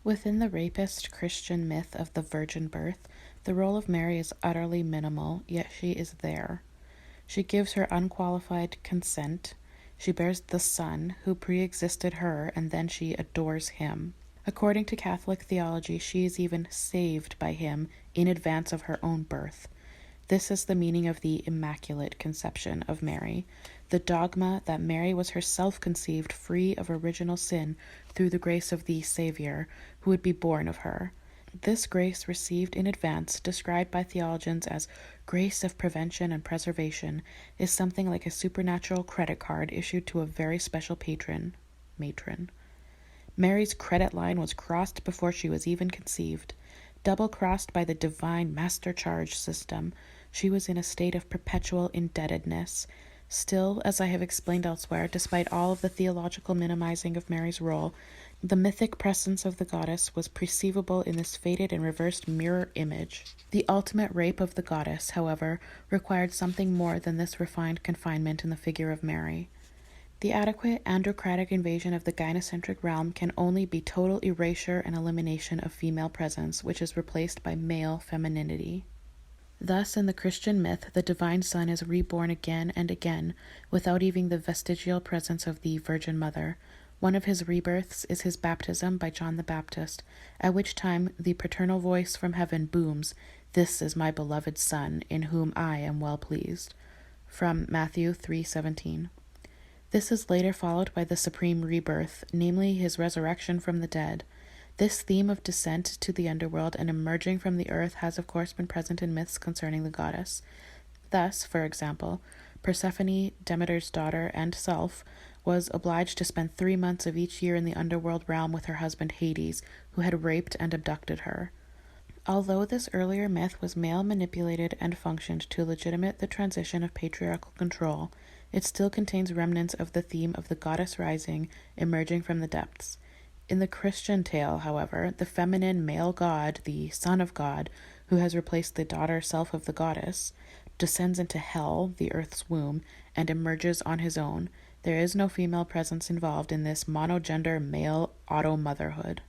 Within the rapist Christian myth of the virgin birth, the role of Mary is utterly minimal, yet she is there. She gives her unqualified consent. She bears the Son, who pre-existed her, and then she adores him. According to Catholic theology, she is even saved by him in advance of her own birth. This is the meaning of the Immaculate Conception of Mary, the dogma that Mary was herself conceived free of original sin through the grace of the Savior, who would be born of her. This grace received in advance, described by theologians as grace of prevention and preservation, is something like a supernatural credit card issued to a very special matron. Mary's credit line was crossed before she was even conceived. Double-crossed by the divine master charge system, she was in a state of perpetual indebtedness. Still, as I have explained elsewhere, despite all of the theological minimizing of Mary's role, the mythic presence of the goddess was perceivable in this faded and reversed mirror image. The ultimate rape of the goddess, however, required something more than this refined confinement in the figure of Mary. The adequate androcratic invasion of the gynocentric realm can only be total erasure and elimination of female presence, which is replaced by male femininity. Thus, in the Christian myth, the divine Son is reborn again and again, without even the vestigial presence of the Virgin Mother. One of his rebirths is his baptism by John the Baptist, at which time the paternal voice from heaven booms, "This is my beloved Son, in whom I am well pleased," from Matthew 3:17. This is later followed by the supreme rebirth, namely his resurrection from the dead. This theme of descent to the underworld and emerging from the earth has of course been present in myths concerning the goddess. Thus, for example, Persephone, Demeter's daughter and self, was obliged to spend 3 months of each year in the underworld realm with her husband Hades, who had raped and abducted her. Although this earlier myth was male-manipulated and functioned to legitimate the transition of patriarchal control, it still contains remnants of the theme of the goddess rising, emerging from the depths. In the Christian tale, however, the feminine male god, the Son of God, who has replaced the daughter self of the goddess, descends into hell, the earth's womb, and emerges on his own. There is no female presence involved in this monogender male auto-motherhood.